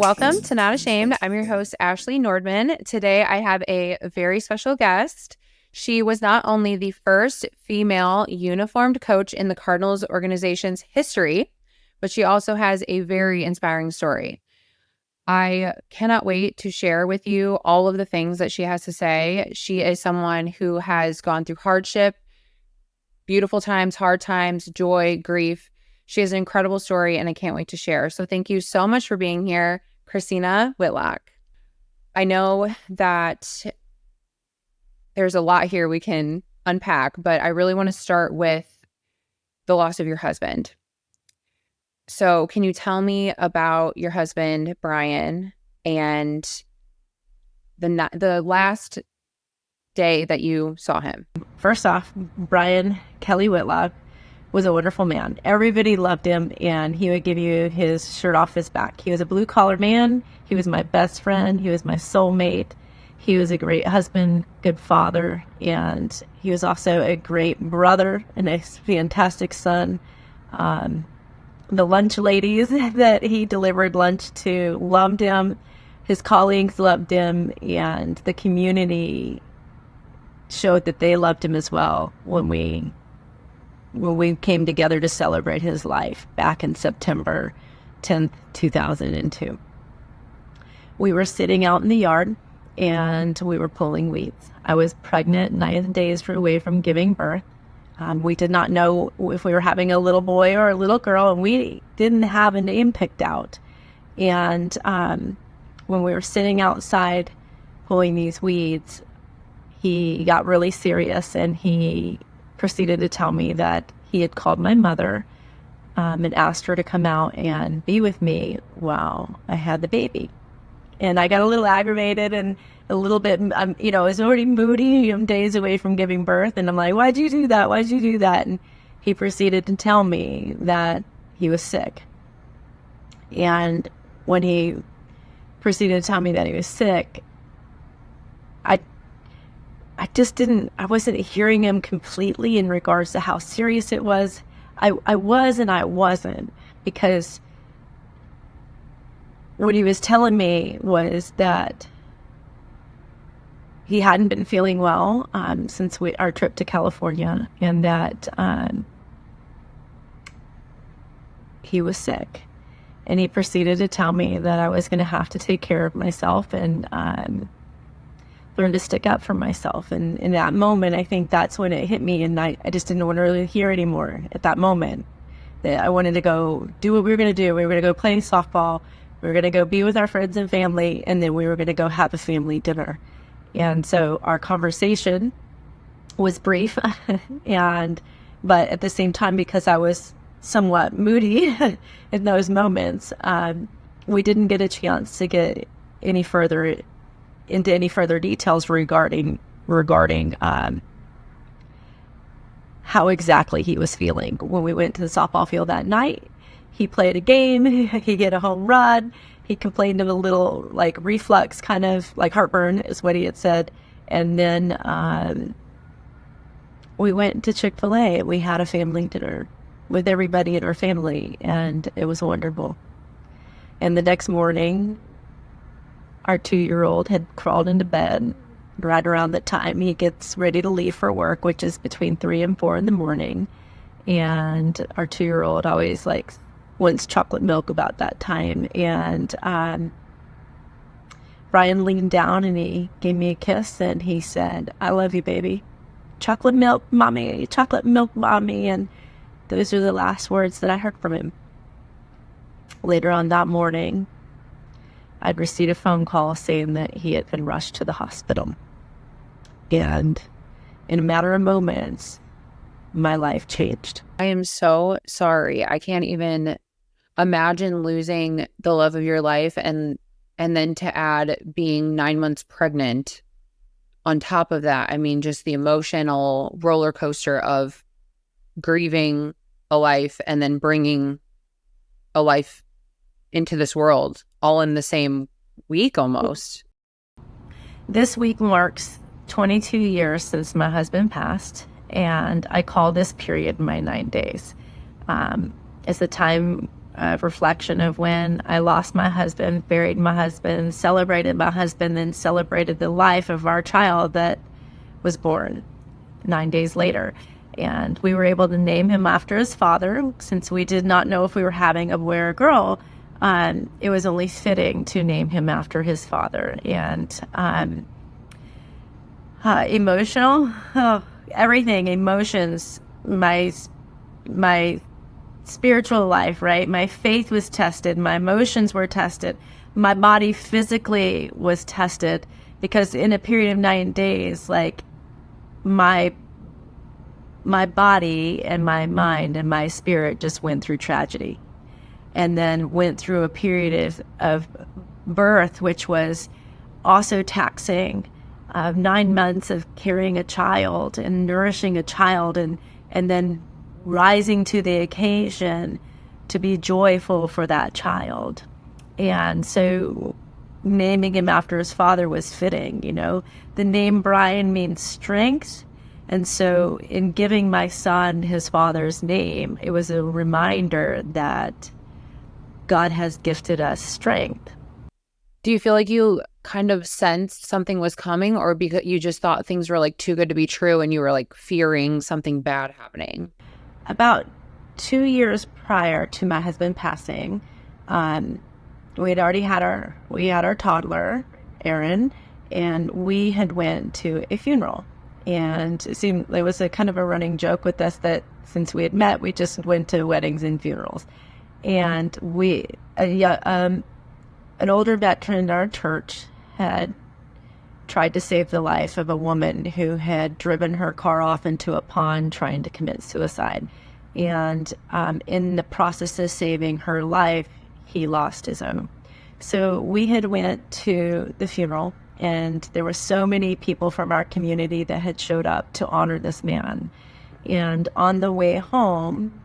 Welcome to Not Ashamed. I'm your host, Ashley Nordman. Today, I have a very special guest. She was not only the first female uniformed coach in the Cardinals organization's history, but she also has a very inspiring story. I cannot wait to share with you all of the things that she has to say. She is someone who has gone through hardship, beautiful times, hard times, joy, grief. She has an incredible story, and I can't wait to share. So thank you so much for being here, Christina Whitlock. I know that there's a lot here we can unpack, but I really want to start with the loss of your husband. So can you tell me about your husband, Brian, and the last day that you saw him? First off, Brian Kelly Whitlock was a wonderful man. Everybody loved him, and he would give you his shirt off his back. He was a blue-collar man. He was my best friend. He was my soulmate. He was a great husband, good father, and he was also a great brother and a fantastic son. The lunch ladies that he delivered lunch to loved him. His colleagues loved him, and the community showed that they loved him as well when we came together to celebrate his life back in September 10th, 2002. We were sitting out in the yard and we were pulling weeds. I was pregnant 9 days away from giving birth. We did not know if we were having a little boy or a little girl, and we didn't have a name picked out. And when we were sitting outside pulling these weeds, he got really serious, and he proceeded to tell me that he had called my mother and asked her to come out and be with me while I had the baby. And I got a little aggravated and a little bit, I was already moody. I'm days away from giving birth. And I'm like, why'd you do that? Why'd you do that? And he proceeded to tell me that he was sick. And when he proceeded to tell me that he was sick, I wasn't hearing him completely in regards to how serious it was. I was and I wasn't, because what he was telling me was that he hadn't been feeling well since our trip to California, and that he was sick. And he proceeded to tell me that I was going to have to take care of myself and learn to stick up for myself. And in that moment, I think that's when it hit me, and I just didn't want to really hear anymore at that moment. That I wanted to go do what we were going to do. We were going to go play softball. We were going to go be with our friends and family, and then we were going to go have a family dinner. And so our conversation was brief, but at the same time, because I was somewhat moody in those moments, we didn't get a chance to get into any further details regarding how exactly he was feeling. When we went to the softball field that night, he played a game, he hit a home run, he complained of a little reflux, kind of like heartburn is what he had said. And then we went to Chick-fil-A. We had a family dinner with everybody in our family, and it was wonderful. And the next morning, our 2-year-old had crawled into bed right around the time he gets ready to leave for work, which is between 3 and 4 in the morning. And our 2-year-old always wants chocolate milk about that time. And Brian leaned down and he gave me a kiss, and he said, "I love you, baby. Chocolate milk, mommy. Chocolate milk, mommy." And those are the last words that I heard from him. Later on that morning, I'd received a phone call saying that he had been rushed to the hospital. And in a matter of moments, my life changed. I am so sorry. I can't even imagine losing the love of your life and then to add being 9 months pregnant on top of that. I mean, just the emotional roller coaster of grieving a life and then bringing a life into this world all in the same week almost. This week marks 22 years since my husband passed, and I call this period my 9 days. It's the time a reflection of when I lost my husband, buried my husband, celebrated my husband, and celebrated the life of our child that was born 9 days later. And we were able to name him after his father, since we did not know if we were having a boy or a girl. It was only fitting to name him after his father. And emotional, everything, emotions, my spiritual life, right? My faith was tested. My emotions were tested. My body physically was tested, because in a period of 9 days, like my body and my mind and my spirit just went through tragedy, and then went through a period of birth, which was also taxing, 9 months of carrying a child and nourishing a child, and then rising to the occasion to be joyful for that child. And so naming him after his father was fitting. The name Brian means strength. And so in giving my son his father's name, it was a reminder that God has gifted us strength. Do you feel like you kind of sensed something was coming, or because you just thought things were like too good to be true and you were like fearing something bad happening? About 2 years prior to my husband passing, we had already had our toddler, Aaron, and we had went to a funeral. And it was a kind of a running joke with us that since we had met, we just went to weddings and funerals. And an older veteran in our church had tried to save the life of a woman who had driven her car off into a pond trying to commit suicide. And in the process of saving her life, he lost his own. So we had went to the funeral, and there were so many people from our community that had showed up to honor this man. And on the way home,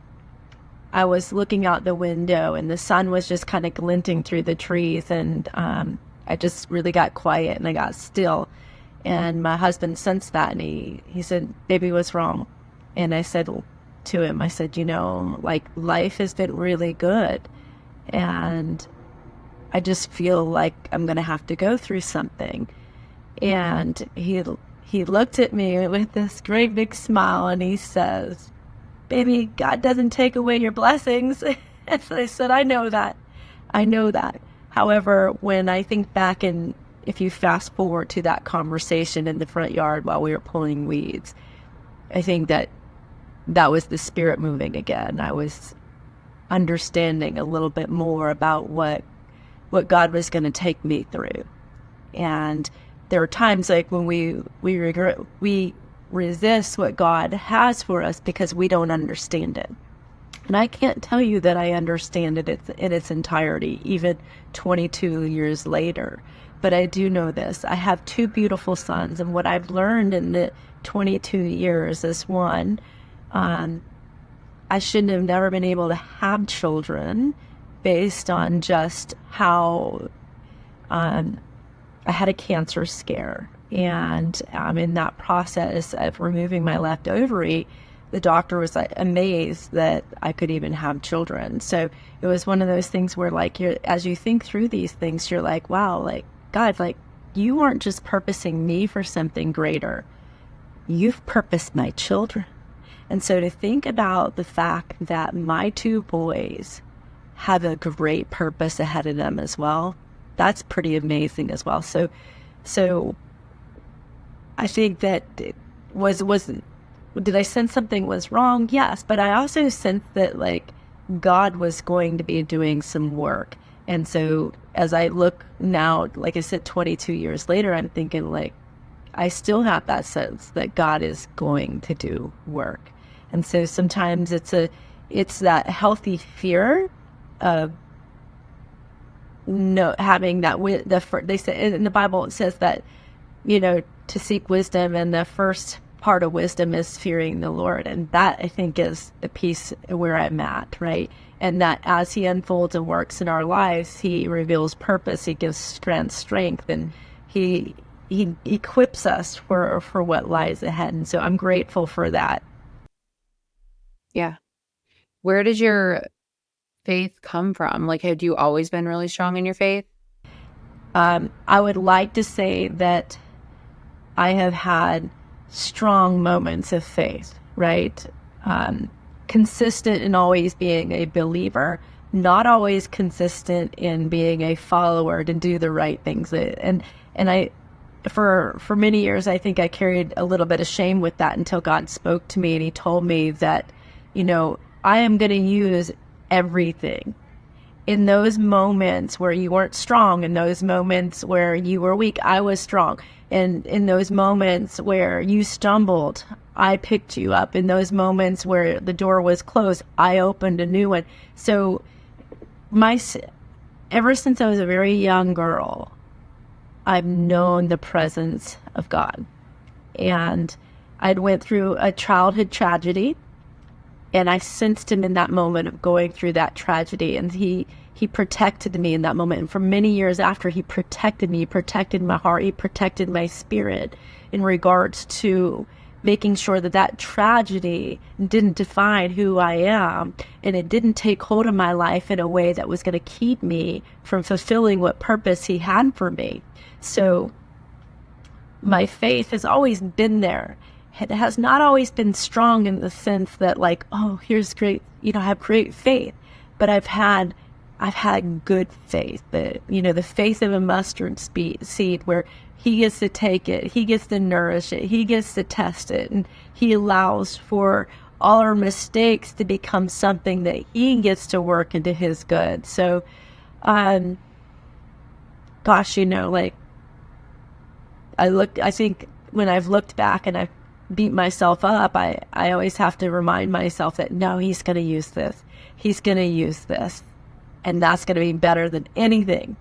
I was looking out the window, and the sun was just kind of glinting through the trees, and I just really got quiet and I got still. And my husband sensed that, and he said, "Baby, what's wrong?" And I said to him, like, life has been really good, and I just feel like I'm going to have to go through something. And he looked at me with this great big smile, and he says, "Baby, God doesn't take away your blessings." And I said, I know that. However, when I think back, and if you fast forward to that conversation in the front yard while we were pulling weeds, I think that was the Spirit moving again. I was understanding a little bit more about what God was going to take me through. And there are times like when we resist what God has for us because we don't understand it. And I can't tell you that I understand it in its entirety, even 22 years later. But I do know this. I have 2 beautiful sons, and what I've learned in the 22 years is, one, I shouldn't have never been able to have children based on just how I had a cancer scare. And in that process of removing my left ovary, the doctor was amazed that I could even have children. So it was one of those things where, like, as you think through these things, you're like, wow, like, God, like, you aren't just purposing me for something greater. You've purposed my children. And so to think about the fact that my 2 boys have a great purpose ahead of them as well, that's pretty amazing as well. So I think that it did I sense something was wrong? Yes, but I also sensed that, like, God was going to be doing some work. And so as I look now, like I said, 22 years later, I'm thinking, like, I still have that sense that God is going to do work. And so sometimes it's that healthy fear of having that. They say in the Bible, it says that, to seek wisdom, and the first part of wisdom is fearing the Lord. And that, I think, is the piece where I'm at, right? And that as he unfolds and works in our lives, he reveals purpose, he gives strength, and he equips us for what lies ahead. And so I'm grateful for that. Yeah. Where did your faith come from? Like, had you always been really strong in your faith? I would like to say that I have had strong moments of faith, right? Consistent in always being a believer, not always consistent in being a follower to do the right things. And I, for many years, I think I carried a little bit of shame with that until God spoke to me and he told me that, I am going to use everything. In those moments where you weren't strong, in those moments where you were weak, I was strong. And in those moments where you stumbled, I picked you up. In those moments where the door was closed, I opened a new one. So ever since I was a very young girl, I've known the presence of God. And I'd went through a childhood tragedy, and I sensed him in that moment of going through that tragedy. And he protected me in that moment. And for many years after, he protected me, he protected my heart, he protected my spirit in regards to making sure that that tragedy didn't define who I am. And it didn't take hold of my life in a way that was going to keep me from fulfilling what purpose he had for me. So my faith has always been there. It has not always been strong in the sense that like, oh, here's great, I have great faith, but I've had good faith, the faith of a mustard seed where he gets to take it, he gets to nourish it, he gets to test it, and he allows for all our mistakes to become something that he gets to work into his good. So, like I think when I've looked back and I've beat myself up, I always have to remind myself that no, he's going to use this. He's going to use this. And that's going to be better than anything.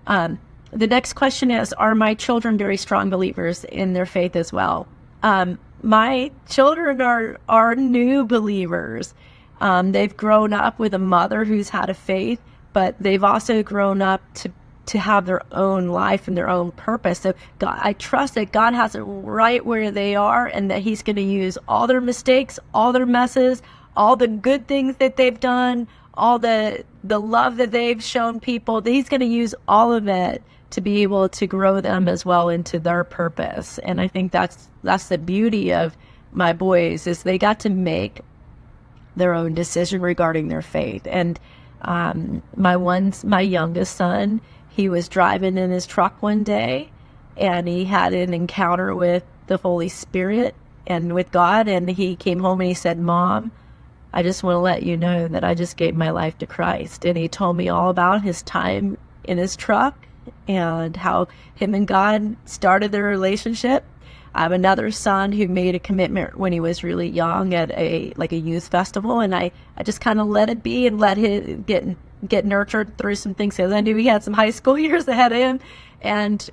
The next question is, are my children very strong believers in their faith as well? My children are new believers. They've grown up with a mother who's had a faith, but they've also grown up to have their own life and their own purpose. So I trust that God has it right where they are, and that he's going to use all their mistakes, all their messes, all the good things that they've done, all the love that they've shown people, that he's going to use all of it to be able to grow them as well into their purpose. And I think that's the beauty of my boys, is they got to make their own decision regarding their faith. And my youngest son, he was driving in his truck one day, and he had an encounter with the Holy Spirit and with God. And he came home and he said, "Mom, I just want to let you know that I just gave my life to Christ." And he told me all about his time in his truck and how him and God started their relationship. I have another son who made a commitment when he was really young at a youth festival, and I just kind of let it be and let him get nurtured through some things, because I knew he had some high school years ahead of him. And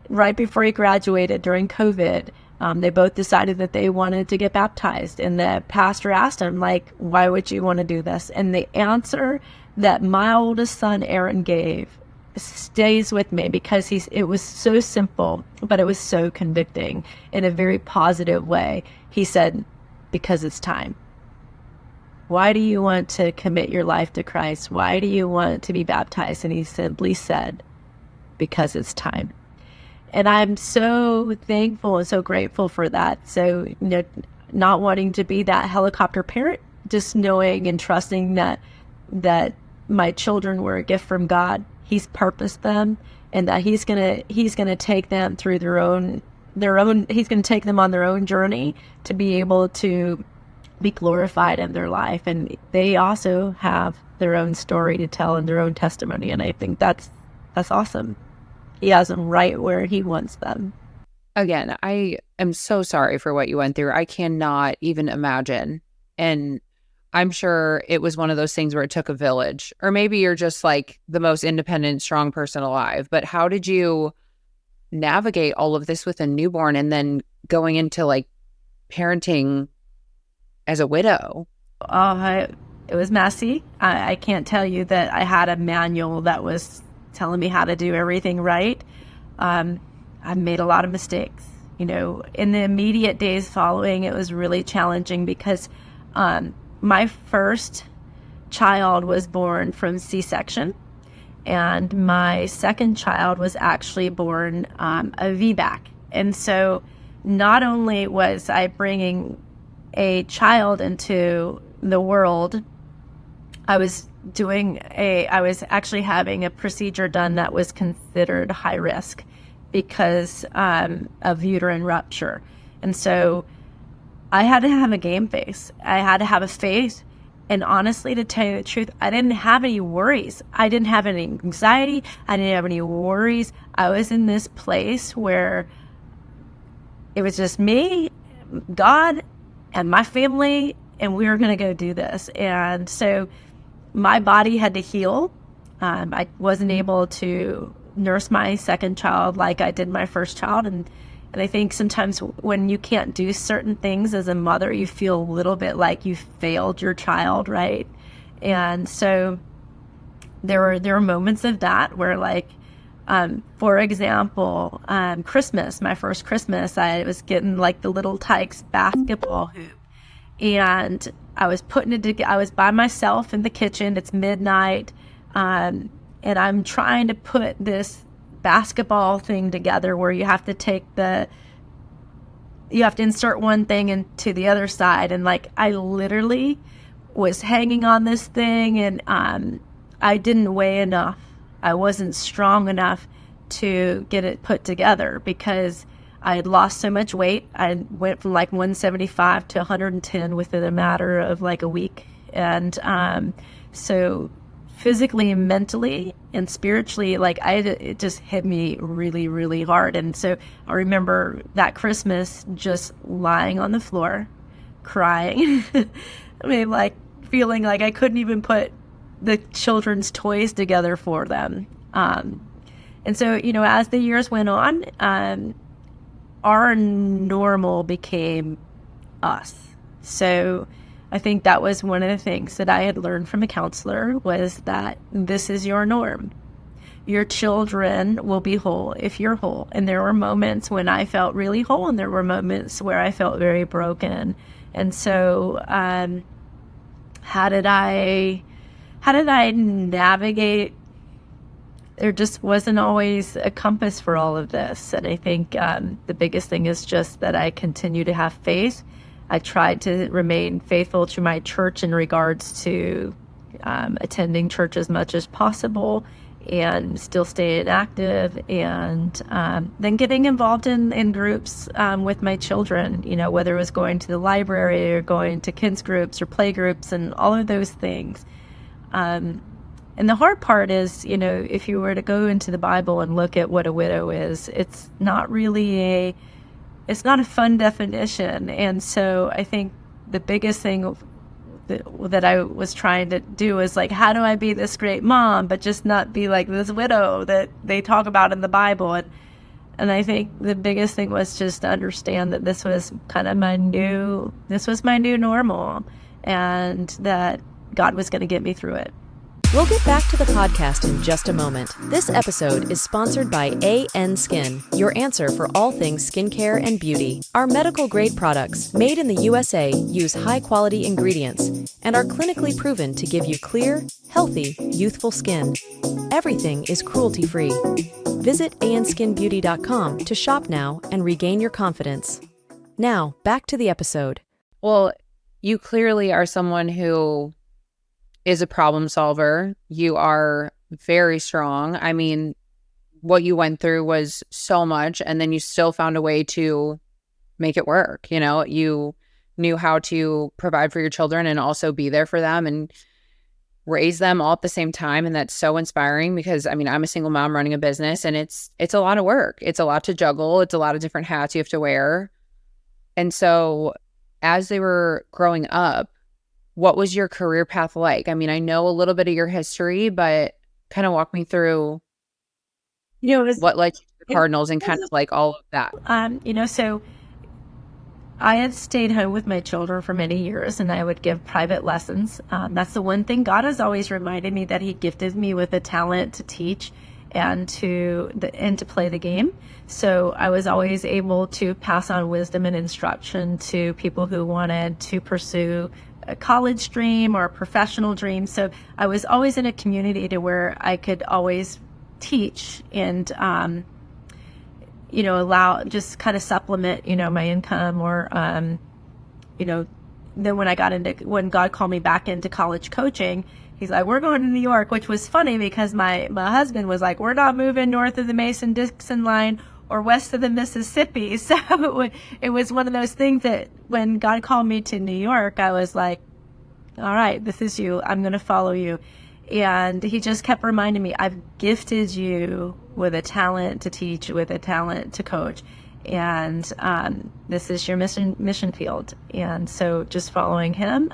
right before he graduated during COVID, they both decided that they wanted to get baptized. And the pastor asked him, like, why would you want to do this? And the answer that my oldest son, Aaron, gave stays with me, because it was so simple, but it was so convicting in a very positive way. He said, "Because it's time." Why do you want to commit your life to Christ? Why do you want to be baptized? And he simply said, "Because it's time." And I'm so thankful and so grateful for that. So, not wanting to be that helicopter parent, just knowing and trusting that my children were a gift from God. He's purposed them, and that he's gonna take them through their own. He's gonna take them on their own journey to be able to be glorified in their life. And they also have their own story to tell and their own testimony. And I think that's awesome. He has them right where he wants them. Again, I am so sorry for what you went through. I cannot even imagine. And I'm sure it was one of those things where it took a village, or maybe you're just like the most independent, strong person alive. But how did you navigate all of this with a newborn and then going into like parenting as a widow? It was messy. I can't tell you that I had a manual that was telling me how to do everything right. I made a lot of mistakes. In the immediate days following, it was really challenging because my first child was born from C-section, and my second child was actually born a VBAC. And so not only was I bringing a child into the world, I was actually having a procedure done that was considered high risk because of uterine rupture. And so I had to have a game face. I had to have a face. And honestly, to tell you the truth, I didn't have any worries. I didn't have any anxiety. I didn't have any worries. I was in this place where it was just me, God, and my family, and we were going to go do this. And so my body had to heal. I wasn't able to nurse my second child like I did my first child. And I think sometimes when you can't do certain things as a mother, you feel a little bit like you failed your child, right? And so there were moments of that where, like, for example, Christmas, my first Christmas, I was getting like the Little Tykes basketball hoop, and I was putting it together. I was by myself in the kitchen. It's midnight, and I'm trying to put this basketball thing together where you have to insert one thing into the other side. And like, I literally was hanging on this thing, and I didn't weigh enough. I wasn't strong enough to get it put together because I had lost so much weight. I went from like 175 to 110 within a matter of like a week. And so physically and mentally and spiritually, like it just hit me really, really hard. And so I remember that Christmas just lying on the floor, crying. I mean, like feeling like I couldn't even put the children's toys together for them. And so, as the years went on, our normal became us. So I think that was one of the things that I had learned from a counselor, was that this is your norm. Your children will be whole if you're whole. And there were moments when I felt really whole, and there were moments where I felt very broken. And so how did I navigate? There just wasn't always a compass for all of this. And I think the biggest thing is just that I continue to have faith. I tried to remain faithful to my church in regards to attending church as much as possible and still staying active, and then getting involved in groups with my children, whether it was going to the library or going to kids groups or play groups and all of those things. And the hard part is, if you were to go into the Bible and look at what a widow is, it's not a fun definition. And so I think the biggest thing that I was trying to do is like, how do I be this great mom, but just not be like this widow that they talk about in the Bible? And I think the biggest thing was just to understand that this was kind of my new normal, and that God was going to get me through it. We'll get back to the podcast in just a moment. This episode is sponsored by AN Skin, your answer for all things skincare and beauty. Our medical-grade products, made in the USA, use high-quality ingredients and are clinically proven to give you clear, healthy, youthful skin. Everything is cruelty-free. Visit anskinbeauty.com to shop now and regain your confidence. Now, back to the episode. Well, you clearly are someone who is a problem solver. You are very strong. I mean, what you went through was so much, and then you still found a way to make it work. You knew how to provide for your children and also be there for them and raise them all at the same time. And that's so inspiring because, I mean, I'm a single mom running a business, and it's a lot of work. It's a lot to juggle. It's a lot of different hats you have to wear. And so as they were growing up, what was your career path like? I mean, I know a little bit of your history, but kind of walk me through what led you to the Cardinals and kind of like all of that. So I had stayed home with my children for many years, and I would give private lessons. That's the one thing God has always reminded me, that He gifted me with a talent to teach. and to play the game. So I was always able to pass on wisdom and instruction to people who wanted to pursue a college dream or a professional dream. So I was always in a community to where I could always teach and, allow, just kind of supplement, my income or, then when God called me back into college coaching, he's like, we're going to New York, which was funny because my husband was like, we're not moving north of the Mason-Dixon line or west of the Mississippi. So it was one of those things that when God called me to New York, I was like, all right, this is you. I'm going to follow you. And he just kept reminding me, I've gifted you with a talent to teach, with a talent to coach. And this is your mission field. And so just following him,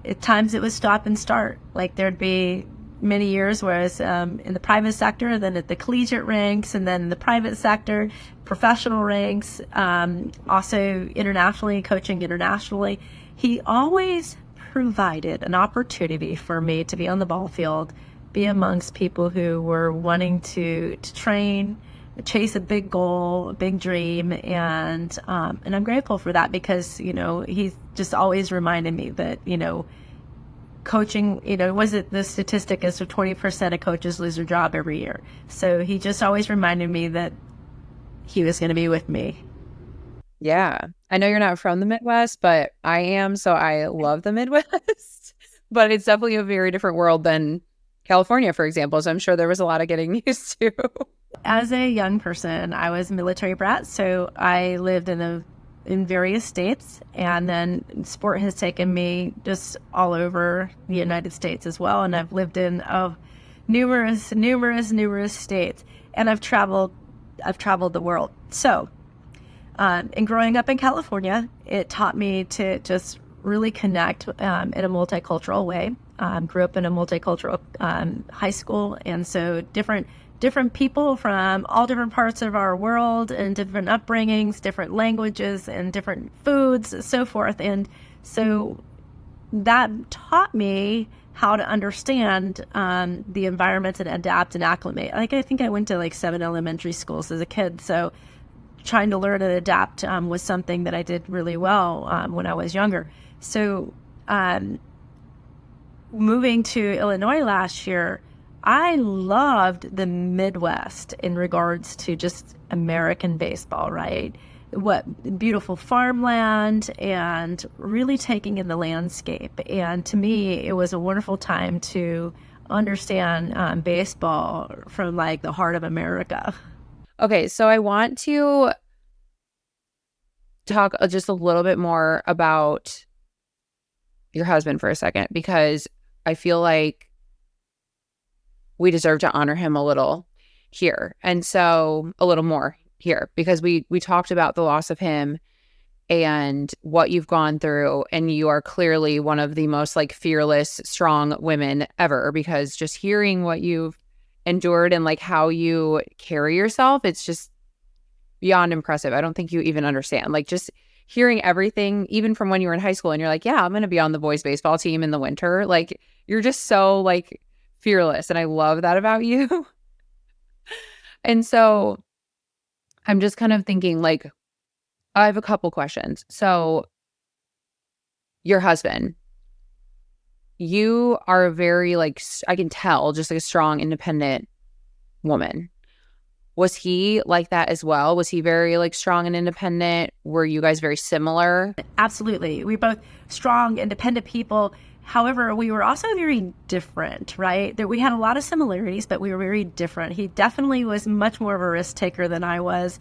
at times it was stop and start. Like there'd be many years where I was in the private sector, then at the collegiate ranks, and then the private sector, professional ranks, also internationally, coaching internationally. He always provided an opportunity for me to be on the ball field, be amongst people who were wanting to train, chase a big goal, a big dream, and I'm grateful for that because he's just always reminded me that coaching, was it the statistic is 20% of coaches lose their job every year. So he just always reminded me that he was going to be with me. Yeah. I know you're not from the Midwest, but I am. So I love the Midwest, but it's definitely a very different world than California, for example. So I'm sure there was a lot of getting used to. As a young person, I was a military brat. So I lived in various states, and then sport has taken me just all over the United States as well. And I've lived in numerous states, and I've traveled the world. So, and growing up in California, it taught me to just really connect in a multicultural way. Grew up in a multicultural high school, and so different people from all different parts of our world and different upbringings, different languages and different foods, and so forth. And so that taught me how to understand the environment and adapt and acclimate. Like I think I went to like 7 elementary schools as a kid. So trying to learn and adapt was something that I did really well when I was younger. So moving to Illinois last year, I loved the Midwest in regards to just American baseball, right? What beautiful farmland and really taking in the landscape. And to me, it was a wonderful time to understand baseball from like the heart of America. Okay, so I want to talk just a little bit more about your husband for a second, because I feel like we deserve to honor him a little here. And so a little more here, because we talked about the loss of him and what you've gone through. And you are clearly one of the most like fearless, strong women ever, because just hearing what you've endured and like how you carry yourself, it's just beyond impressive. I don't think you even understand. Like just hearing everything, even from when you were in high school and you're like, yeah, I'm going to be on the boys baseball team in the winter. Like you're just so like fearless. And I love that about you. And so I'm just kind of thinking like, I have a couple questions. So your husband, you are a very like, I can tell, just like a strong, independent woman. Was he like that as well? Was he very like strong and independent? Were you guys very similar? Absolutely. We're both strong, independent people. However, we were also very different, right? That we had a lot of similarities, but we were very different. He definitely was much more of a risk taker than I was.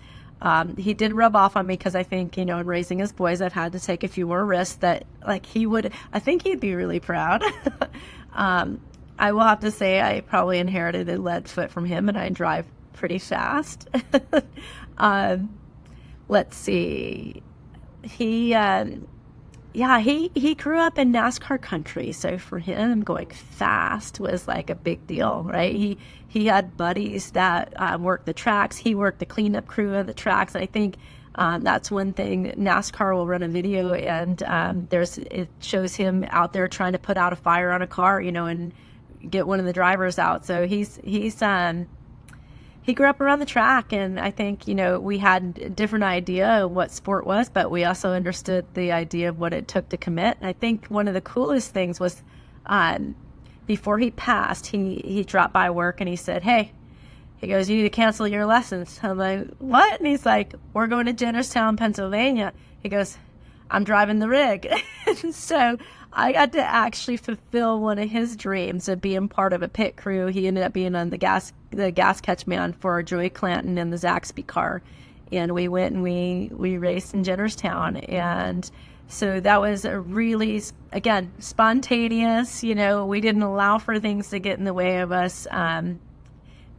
He did rub off on me because I think, in raising his boys, I've had to take a few more risks that like he would, I think he'd be really proud. I will have to say I probably inherited a lead foot from him, and I drive pretty fast. Let's see. He grew up in NASCAR country. So for him, going fast was like a big deal, right? He had buddies that worked the tracks. He worked the cleanup crew of the tracks. I think that's one thing. NASCAR will run a video, and it shows him out there trying to put out a fire on a car, and get one of the drivers out. So he's he grew up around the track, and I think, we had a different idea of what sport was, but we also understood the idea of what it took to commit. And I think one of the coolest things was, before he passed, he dropped by work and he said, "Hey," he goes, "you need to cancel your lessons." I'm like, "What?" And he's like, "We're going to Jennerstown, Pennsylvania." He goes, "I'm driving the rig." And so I got to actually fulfill one of his dreams of being part of a pit crew. He ended up being on the gas catch man for Joey Clanton in the Zaxby car. And we went and we raced in Jennerstown. And so that was a really, again, spontaneous. We didn't allow for things to get in the way of us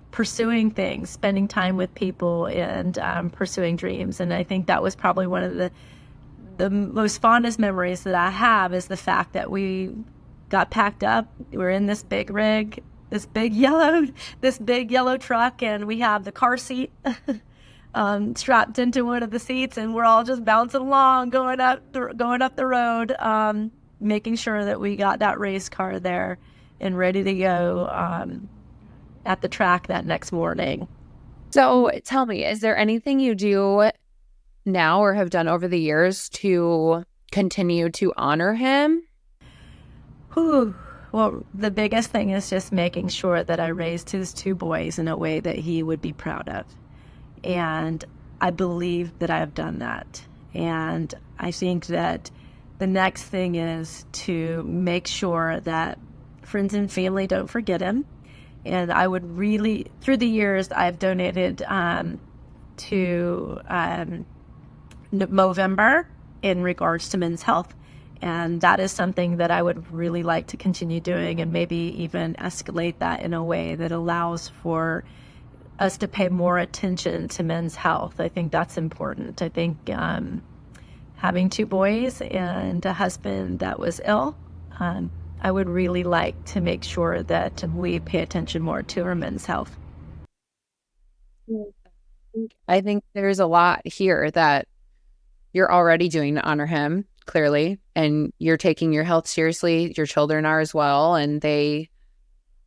pursuing things, spending time with people, and pursuing dreams. And I think that was probably one of the most fondest memories that I have, is the fact that we got packed up. We're in this big rig, this big yellow truck, and we have the car seat strapped into one of the seats, and we're all just bouncing along, going up the road, making sure that we got that race car there and ready to go at the track that next morning. So tell me, is there anything you do now or have done over the years to continue to honor him? Well, the biggest thing is just making sure that I raised his two boys in a way that he would be proud of. And I believe that I have done that. And I think that the next thing is to make sure that friends and family don't forget him. And I would really, through the years, I've donated to Movember in regards to men's health. And that is something that I would really like to continue doing, and maybe even escalate that in a way that allows for us to pay more attention to men's health. I think that's important. I think having two boys and a husband that was ill, I would really like to make sure that we pay attention more to our men's health. I think there's a lot here that you're already doing to honor him, clearly, and you're taking your health seriously. Your children are as well, and they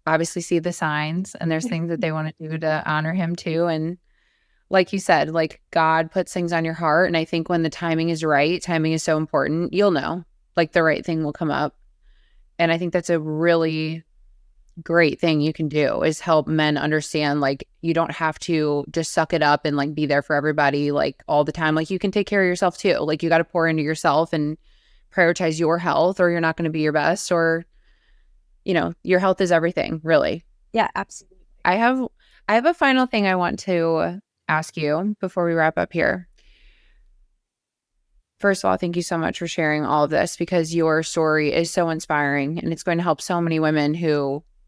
obviously see the signs, and there's things that they want to do to honor him too. And like you said, like, God puts things on your heart, and I think when the timing is right, timing is so important. You'll know, like, the right thing will come up. And I think that's a really great thing you can do, is help men understand, like, you don't have to just suck it up and like be there for everybody like all the time. Like, you can take care of yourself too. Like, you got to pour into yourself and prioritize your health, or you're not going to be your best, or your health is everything, really. Yeah, absolutely. I have a final thing I want to ask you before we wrap up here. First of all, thank you so much for sharing all of this, because your story is so inspiring, and it's going to help so many women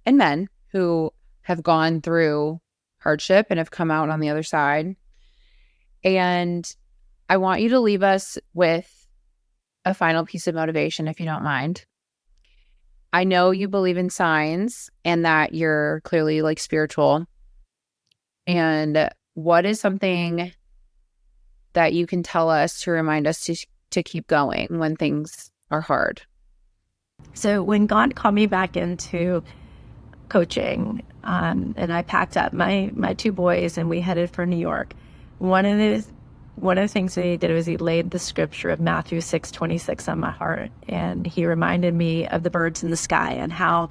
and men who have gone through hardship and have come out on the other side. And I want you to leave us with a final piece of motivation, if you don't mind. I know you believe in signs and that you're clearly like spiritual. And what is something that you can tell us to remind us to keep going when things are hard? So when God called me back into coaching, and I packed up my two boys and we headed for New York, one of the things that he did was he laid the scripture of Matthew 6:26 on my heart, and he reminded me of the birds in the sky and how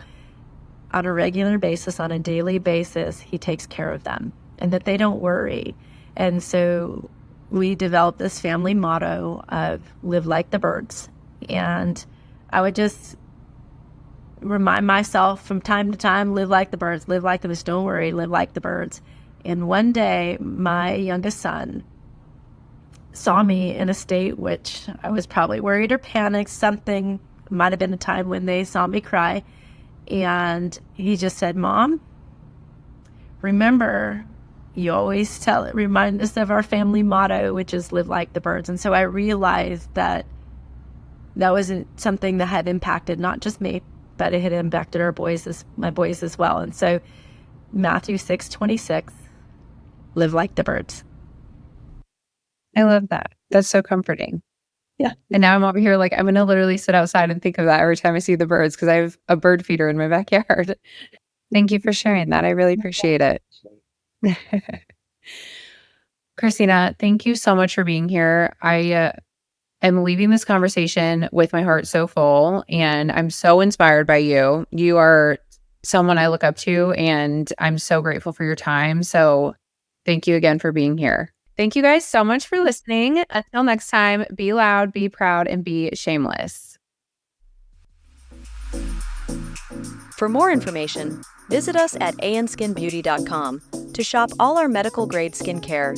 on a regular basis, on a daily basis, he takes care of them and that they don't worry. And so we developed this family motto of live like the birds. And I would just remind myself from time to time, live like the birds, live like the birds, don't worry, live like the birds. And one day, my youngest son saw me in a state which I was probably worried or panicked. Something might have been a time when they saw me cry. And he just said, "Mom, remember, you always remind us of our family motto, which is live like the birds." And so I realized that was something that had impacted not just me, but it had impacted my boys as well. And so Matthew 6:26, live like the birds. I love that. That's so comforting. Yeah. And now I'm over here like, I'm going to literally sit outside and think of that every time I see the birds, because I have a bird feeder in my backyard. Thank you for sharing that. I really appreciate it. Christina, thank you so much for being here. I am leaving this conversation with my heart so full, and I'm so inspired by you. You are someone I look up to, and I'm so grateful for your time. So thank you again for being here. Thank you guys so much for listening. Until next time, be loud, be proud, and be shameless. For more information, visit us at anskinbeauty.com to shop all our medical grade skincare,